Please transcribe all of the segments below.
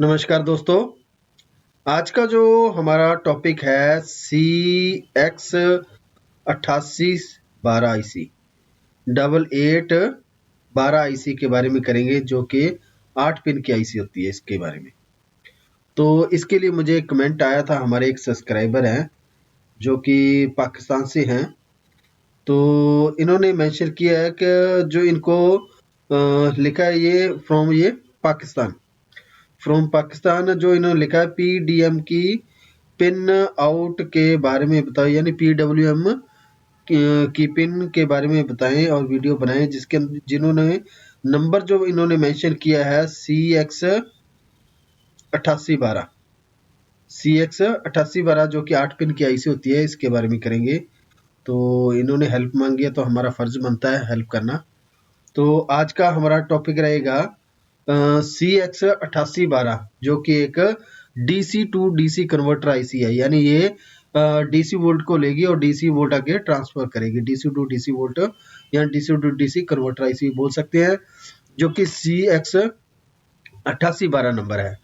नमस्कार दोस्तों। आज का जो हमारा टॉपिक है CX8812 IC 8812 IC के बारे में करेंगे, जो कि 8 पिन की आईसी होती है। इसके बारे में तो इसके लिए मुझे एक कमेंट आया था, हमारे एक सब्सक्राइबर हैं जो कि पाकिस्तान से हैं। तो इन्होंने मेंशन किया है कि जो इनको लिखा है ये फ्रॉम पाकिस्तान जो इन्होंने लिखा है PDM की पिन आउट के बारे में बताओ, यानी PWM की पिन के बारे में बताएं और वीडियो बनाएं, जिसके जिन्होंने नंबर जो इन्होंने मेंशन किया है CX8812 जो कि 8 पिन की आईसी होती है, इसके बारे में करेंगे। तो इन्होंने हेल्प मांगी है तो हमारा फर्ज बनता है हेल्प करना। तो आज का हमारा टॉपिक रहेगा CX8812 जो कि एक DC to DC converter IC है, यानी ये DC वोल्ट को लेगी और DC वोल्ट आगे ट्रांसफर करेगी। DC टू DC वोल्ट या DC to DC converter IC बोल सकते हैं, जो कि CX8812 नंबर है।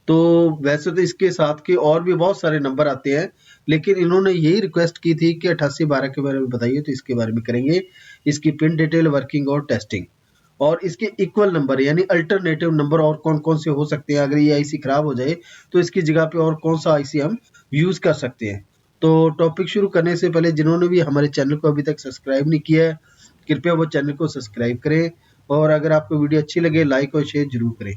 तो वैसे तो इसके साथ के और भी बहुत सारे नंबर आते हैं, लेकिन इन्होंने यही रिक्वेस्ट की थी कि 8812 के बारे में बताइए, तो इसके बारे में करेंगे। इसकी पिन डिटेल, वर्किंग और टेस्टिंग, और इसके इक्वल नंबर यानी अल्टरनेटिव नंबर और कौन कौन से हो सकते हैं। अगर ये आईसी खराब हो जाए तो इसकी जगह पे और कौन सा आईसी हम यूज कर सकते हैं। तो टॉपिक शुरू करने से पहले जिन्होंने भी हमारे चैनल को अभी तक सब्सक्राइब नहीं किया है, कृपया वो चैनल को सब्सक्राइब करें, और अगर आपको वीडियो अच्छी लगे लाइक और शेयर जरूर करें।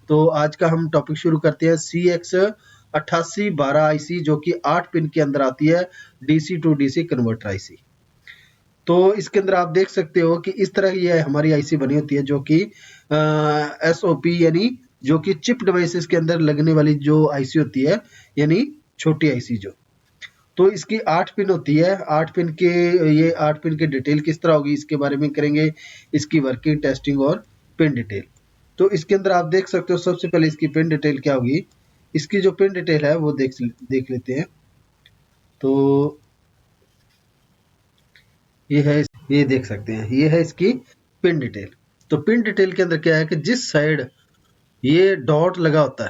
तो आज का हम टॉपिक शुरू करते हैं। CX8812 आईसी जो कि 8 पिन के अंदर आती है, DC to DC converter IC. तो इसके अंदर आप देख सकते हो कि इस तरह ये हमारी आईसी बनी होती है, जो कि SOP यानी जो कि चिप डिवाइसेस के अंदर लगने वाली जो आईसी होती है, यानी छोटी आईसी जो। तो इसकी 8 पिन होती है। 8 पिन के डिटेल किस तरह होगी इसके बारे में करेंगे, इसकी वर्किंग, टेस्टिंग और पिन डिटेल। तो इसके अंदर आप देख सकते हो, सबसे पहले इसकी पिन डिटेल क्या होगी। इसकी जो पिन डिटेल है वो देख लेते हैं। तो ये देख सकते हैं, ये है इसकी पिन डिटेल। तो पिन डिटेल के अंदर क्या है कि जिस साइड ये डॉट लगा होता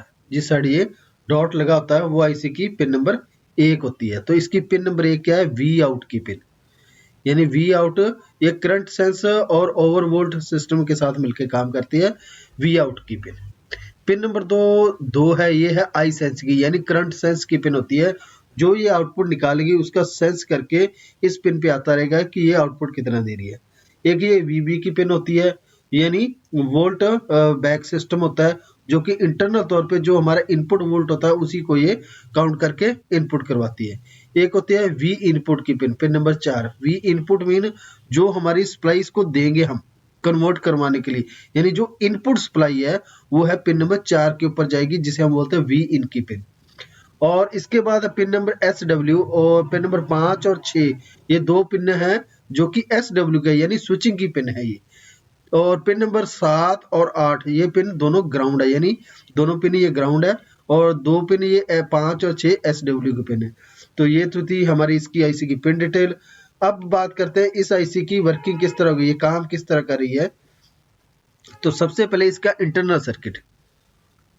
है, वो आईसी की पिन नंबर 1 होती है। तो इसकी पिन नंबर 1 क्या है, वी आउट की पिन, यानी वी आउट ये करंट सेंस और ओवरवोल्ट सिस्टम के साथ मिलकर काम करती है। वी आउट की पिन। पिन नंबर दो है, ये है आई सेंस की, यानी करंट सेंस की पिन होती है। जो ये आउटपुट निकालेगी उसका सेंस करके इस पिन पे आता रहेगा कि ये आउटपुट कितना दे रही है। एक ये VB की पिन होती है, यानी वोल्ट बैक सिस्टम होता है, जो कि इंटरनल तौर पे जो हमारा इनपुट वोल्ट होता है उसी को ये काउंट करके इनपुट करवाती है। एक होती है V इनपुट की pin, pin number 4। V input mean जो हमारी सप्लाई को देंगे हम कन्वर्ट करवाने के लिए, यानी जो इनपुट सप्लाई है वो है पिन नंबर 4 के ऊपर जाएगी, जिसे हम बोलते हैं V इन की पिन। और इसके बाद पिन नंबर SW और पिन नंबर 5 और 6, ये 2 पिन है जो कि SW का यानी स्विचिंग की पिन है ये। और पिन नंबर 7 और 8 ये पिन दोनों ग्राउंड है, यानी दोनों पिन ये ग्राउंड है, और 2 पिन ये 5 और 6 SW की पिन है। तो ये तो थी हमारी इसकी आईसी की पिन डिटेल। अब बात करते हैं इस आईसी की वर्किंग किस तरह होगी, ये काम किस तरह कर रही है। तो सबसे पहले इसका इंटरनल सर्किट,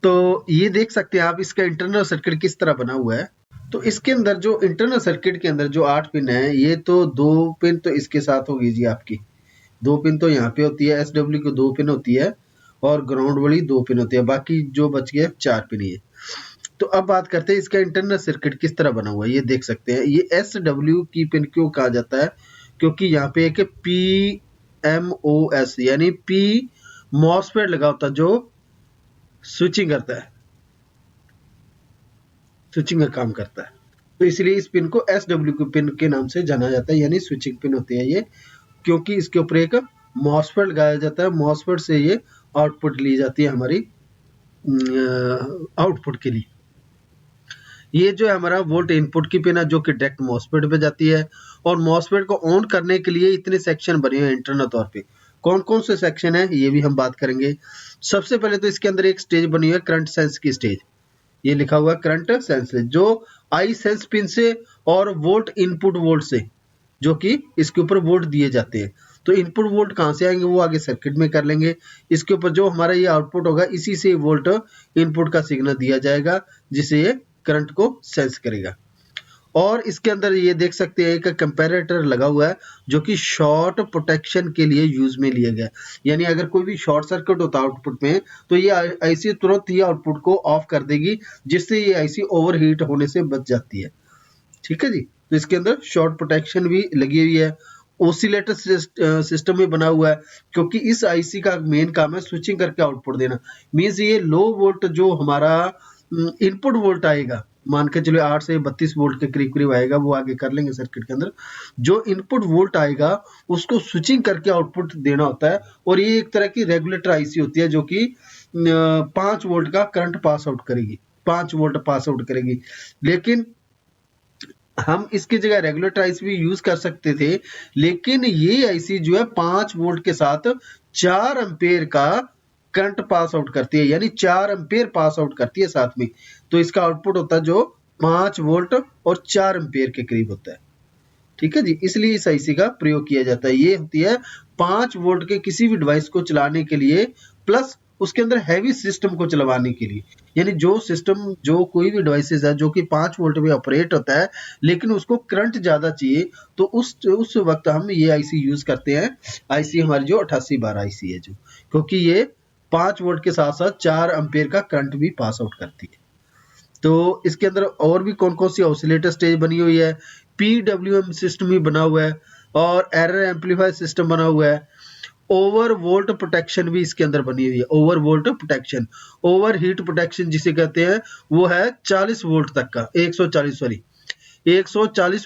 तो ये देख सकते हैं आप इसका इंटरनल सर्किट किस तरह बना हुआ है। तो इसके अंदर जो इंटरनल सर्किट के अंदर जो 8 पिन है, ये तो 2 पिन तो इसके साथ होगी जी आपकी, 2 पिन तो यहाँ पे होती है, SW की 2 पिन होती है और ग्राउंड वाली 2 पिन होती है, बाकी जो बच गया 4 पिन ये। तो अब बात करते हैं इसका इंटरनल सर्किट किस तरह बना हुआ है। ये देख सकते हैं, ये SW की पिन क्यों कहा जाता है, क्योंकि यहाँ पे एक PMOS यानी P मॉसफेट लगा होता है जो स्विचिंग करता है, स्विचिंग का काम करता है। तो इसलिए इस पिन को SW की पिन के नाम से जाना जाता है, यानी स्विचिंग पिन होती है ये, क्योंकि इसके ऊपर एक मॉसफेट लगाया जाता है। मॉसफेट से ये आउटपुट ली जाती है हमारी आउटपुट के लिए। ये जो है हमारा वोल्ट इनपुट की पिन है, जो कि डायरेक्ट मॉसफेट पे जाती है। और मॉसफेट को ऑन करने के लिए इतने सेक्शन बने हुए हैं इंटरनल तौर पे। कौन कौन से सेक्शन है ये भी हम बात करेंगे। सबसे पहले तो इसके अंदर एक स्टेज बनी हुई है करंट सेंस की स्टेज, ये लिखा हुआ है करंट सेंस, जो आई सेंस पिन से और वोल्ट इनपुट वोल्ट से, जो कि इसके ऊपर वोल्ट दिए जाते हैं। तो इनपुट वोल्ट कहाँ से आएंगे वो आगे सर्किट में कर लेंगे। इसके ऊपर जो हमारा ये आउटपुट होगा इसी से वोल्ट इनपुट का सिग्नल दिया जाएगा जिससे ये करंट को सेंस करेगा। और इसके अंदर ये देख सकते हैं एक कंपैरेटर लगा हुआ है जो कि शॉर्ट प्रोटेक्शन के लिए यूज में लिया गया है। यानी अगर कोई भी शॉर्ट सर्किट होता है आउटपुट में तो ये आईसी तुरंत ही आउटपुट को ऑफ कर देगी जिससे ये आईसी ओवरहीट होने से बच जाती है। ठीक है जी। तो इसके अंदर शॉर्ट प्रोटेक्शन भी लगी हुई है। ओसिलेटर सिस्टम में बना हुआ है क्योंकि इस आईसी का मेन काम है स्विचिंग करके आउटपुट देना। मींस ये लो वोल्ट जो हमारा इनपुट वोल्ट आएगा, मान के चलो 8 से 32 वोल्ट के करीब करीब आएगा, वो आगे कर लेंगे सर्किट के अंदर। जो इनपुट वोल्ट आएगा उसको स्विचिंग करके आउटपुट देना होता है। और ये एक तरह की रेगुलेटर आईसी होती है जो कि 5 वोल्ट का करंट पास आउट करेगी, 5 वोल्ट पास आउट करेगी। लेकिन हम इसकी जगह रेगुलेटर आईसी भी यूज कर सकते थे, लेकिन ये आईसी जो है 5 वोल्ट के साथ 4 एम्पेयर का करंट पास आउट करती है, यानी 4 एम्पेयर पास आउट करती है साथ में। तो इसका आउटपुट होता है जो 5 वोल्ट और 4 एम्पेयर के करीब होता है। ठीक है जी, इसलिए इस आईसी का प्रयोग किया जाता है। ये होती है 5 वोल्ट के किसी भी डिवाइस को चलाने के लिए प्लस उसके अंदर हैवी सिस्टम को चलवाने के लिए। यानी जो सिस्टम, जो कोई भी डिवाइसेस है जो कि 5 वोल्ट पे ऑपरेट होता है लेकिन उसको करंट ज्यादा चाहिए तो उस वक्त हम ये आईसी यूज करते हैं। आईसी हमारी जो 8812 आईसी है जो, क्योंकि ये 5 वोल्ट के साथ साथ 4 एम्पेयर का करंट भी पास आउट करती है। तो इसके अंदर और भी कौन कौन सी ऑसिलेटर स्टेज बनी हुई है, पीडब्ल्यूएम सिस्टम भी बना हुआ है और एरर एम्पलीफायर सिस्टम बना हुआ है। ओवर वोल्ट प्रोटेक्शन भी इसके अंदर बनी हुई है। Over volt protection, over heat protection जिसे कहते हैं, वो है 40 वोल्ट तक का, 140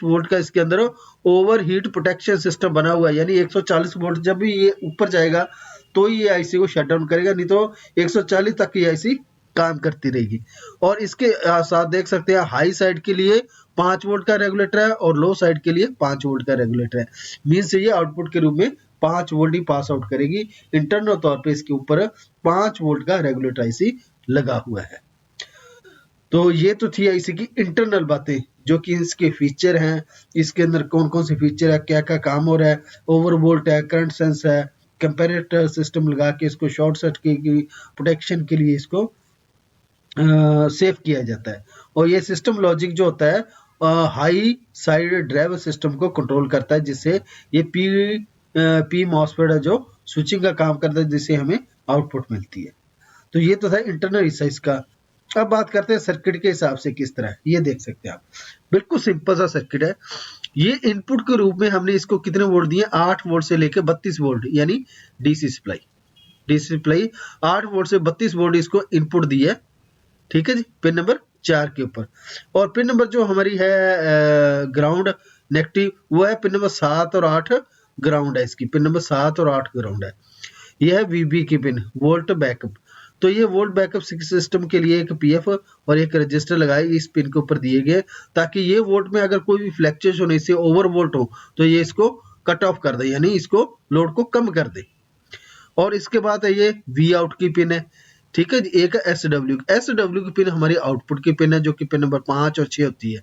वोल्ट का इसके अंदर ओवर हीट प्रोटेक्शन सिस्टम बना हुआ है। यानी 140 वोल्ट जब भी ये ऊपर जाएगा तो ये आईसी को शट डाउन करेगा, नहीं तो 140 तक ये आईसी काम करती रहेगी। और इसके साथ देख सकते हैं हाई साइड के लिए 5 वोल्ट का रेगुलेटर है और लो साइड के लिए 5 वोल्ट का रेगुलेटर है। मींस ये आउटपुट के रूप में 5 वोल्ट ही पास आउट करेगी। इंटरनल तौर पे इसके ऊपर 5 वोल्ट का रेगुलेटर आईसी लगा हुआ है। तो ये तो थी आईसी की इंटरनल बातें, जो कि इसके फीचर हैं, इसके अंदर कौन कौन से फीचर है, क्या क्या काम हो रहा है, ओवर वोल्ट है, करंट सेंस है, कंपैरेटर सिस्टम लगा के इसको शॉर्ट सर्किट की प्रोटेक्शन के लिए इसको सेव किया जाता है। और ये सिस्टम लॉजिक जो होता है हाई साइड ड्राइव सिस्टम को कंट्रोल करता है, जिससे ये पी मॉसफेट है जो स्विचिंग का काम करता है, जिससे हमें आउटपुट मिलती है। तो ये तो था इंटरनल हिस्सा इसका। अब बात करते हैं सर्किट के हिसाब से किस तरह। ये देख सकते हैं आप, बिल्कुल सिंपल सा सर्किट है। ये इनपुट के रूप में हमने इसको कितने वोल्ट दिए, 8 वोल्ट से लेकर 32 वोल्ट, यानी डीसी सप्लाई 8 वोल्ट से 32 वोल्ट इसको इनपुट दी है। ठीक है जी, पिन नंबर 4 के ऊपर। और पिन नंबर जो हमारी है ग्राउंड नेगेटिव, वो है पिन नंबर 7 और 8 ग्राउंड है इसकी, पिन नंबर 7 और 8 ग्राउंड है। यह है वीबी की पिन, वोल्ट बैकअप। तो ये वोल्ट बैकअप सिस्टम के लिए एक पीएफ और एक रजिस्टर लगाए इस पिन के ऊपर दिए गए, ताकि ये वोल्ट में अगर कोई भी फ्लैक्चुएशन होने से ओवर वोल्ट हो तो ये इसको कट ऑफ कर दे, यानी इसको लोड को कम कर दे। और इसके बाद है ये वी आउट की पिन है। ठीक है जी, एक एसडब्ल्यू की पिन हमारी आउटपुट की पिन है, जो कि पिन नंबर 5 और 6 होती है।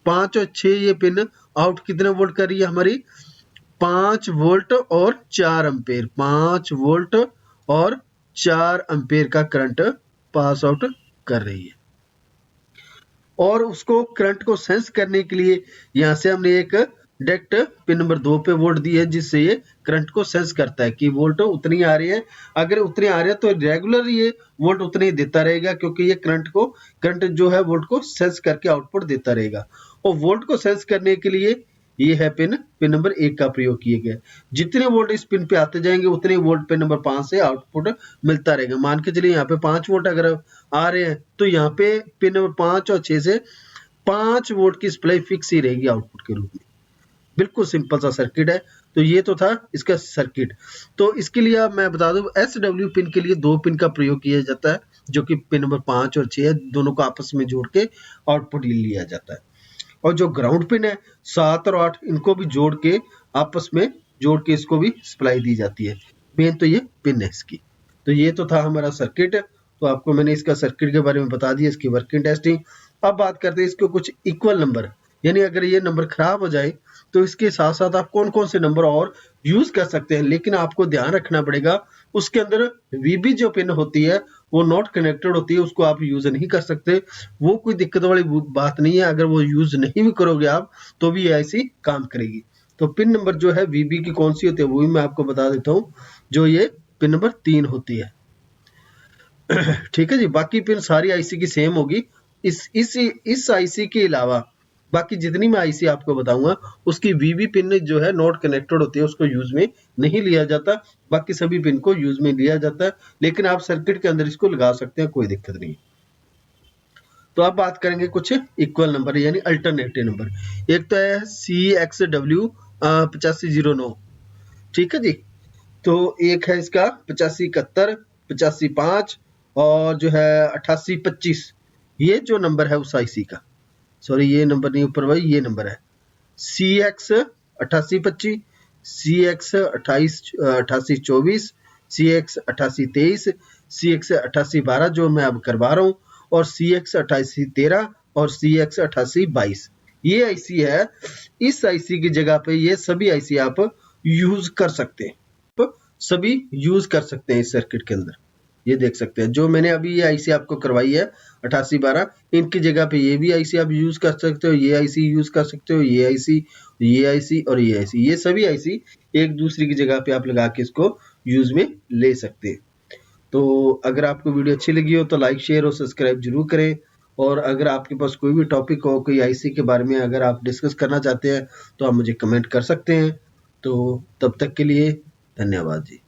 5 और 6 ये पिन आउट कितने वोल्ट कर रही है हमारी, 5 वोल्ट और 4 एम्पेयर, 5 वोल्ट और 4 एम्पेयर का करंट पास आउट कर रही है। और उसको करंट को सेंस करने के लिए यहां से हमने एक डायरेक्ट पिन नंबर 2 पे वोल्ट दी है, जिससे ये करंट को सेंस करता है कि वोल्ट उतनी आ रही है। अगर उतनी आ रही है तो रेगुलर ये वोल्ट उतनी ही देता रहेगा, क्योंकि ये करंट जो है वोल्ट को सेंस करके आउटपुट देता रहेगा। और वोल्ट को सेंस करने के लिए ये है पिन नंबर 1 का प्रयोग किया गया। जितने वोल्ट इस पिन पे आते जाएंगे उतने वोल्ट पिन नंबर 5 से आउटपुट मिलता रहेगा। मान के चलिए यहाँ पे 5 वोल्ट अगर आ रहे हैं तो यहाँ पे पिन नंबर 5 और 6 से 5 वोल्ट की सप्लाई फिक्स ही रहेगी आउटपुट के रूप में। बिल्कुल सिंपल सा सर्किट है। तो ये तो था इसका सर्किट। तो इसके लिए अब मैं बता दूं, एसडब्ल्यू पिन के लिए 2 पिन का प्रयोग किया जाता है, जो कि पिन नंबर 5 और 6 है, दोनों को आपस में जोड़ के आउटपुट लिया जाता है। और जो ग्राउंड पिन है 7 और 8, इनको भी जोड़ के आपस में जोड़ के इसको भी सप्लाई दी जाती है। मेन तो ये पिन है इसकी। तो ये तो था हमारा सर्किट। तो आपको मैंने इसका सर्किट के बारे में बता दिया, इसकी वर्किंग टेस्टिंग। अब बात करते हैं इसके कुछ इक्वल नंबर, यानी अगर ये नंबर खराब हो जाए तो इसके साथ साथ आप कौन कौन से नंबर और यूज कर सकते हैं, लेकिन आपको ध्यान रखना पड़ेगा उसके अंदर वीबी जो पिन होती है वो नॉट कनेक्टेड होती है, उसको आप यूज नहीं कर सकते। वो कोई दिक्कत वाली बात नहीं है, अगर वो यूज नहीं भी करोगे आप तो भी ऐसी काम करेगी। तो पिन नंबर जो है वीबी की कौन सी होती है वो भी मैं आपको बता देता हूँ, जो ये पिन नंबर 3 होती है। ठीक है जी, बाकी पिन सारी आईसी की सेम होगी। इस आईसी के अलावा बाकी जितनी मैं आईसी आपको बताऊंगा उसकी वीबी पिन जो है नॉट कनेक्टेड होती है, उसको यूज में नहीं लिया जाता। बाकी सभी पिन को यूज में लिया जाता है, लेकिन आप सर्किट के अंदर इसको लगा सकते हैं, कोई दिक्कत नहीं। तो अब बात करेंगे कुछ इक्वल नंबर यानी अल्टरनेटिव नंबर। एक तो है CXW 8509, ठीक है जी। तो एक है इसका 8571, 8505 और जो है 8825। ये जो नंबर है उस आईसी का, सॉरी ये नंबर नहीं ऊपर भाई, ये नंबर है CX 8825, CX 8824, CX 8823, CX 8812 जो मैं अब करवा रहा हूँ, और CX 8813 और CX 8822। ये आईसी है। इस आईसी की जगह पे ये सभी आईसी आप यूज कर सकते हैं, सभी यूज कर सकते हैं इस सर्किट के अंदर। ये देख सकते हैं जो मैंने अभी ये आईसी आपको करवाई है 8812, इनकी जगह पे ये भी आईसी आप यूज कर सकते हो, ये आईसी यूज कर सकते हो, ये आईसी, ये आईसी और ये आईसी, ये सभी आईसी एक दूसरे की जगह पे आप लगा के इसको यूज में ले सकते हैं। तो अगर आपको वीडियो अच्छी लगी हो तो लाइक, शेयर और सब्सक्राइब जरूर करें। और अगर आपके पास कोई भी टॉपिक हो, कोई आईसी के बारे में अगर आप डिस्कस करना चाहते हैं तो आप मुझे कमेंट कर सकते हैं। तो तब तक के लिए धन्यवाद जी।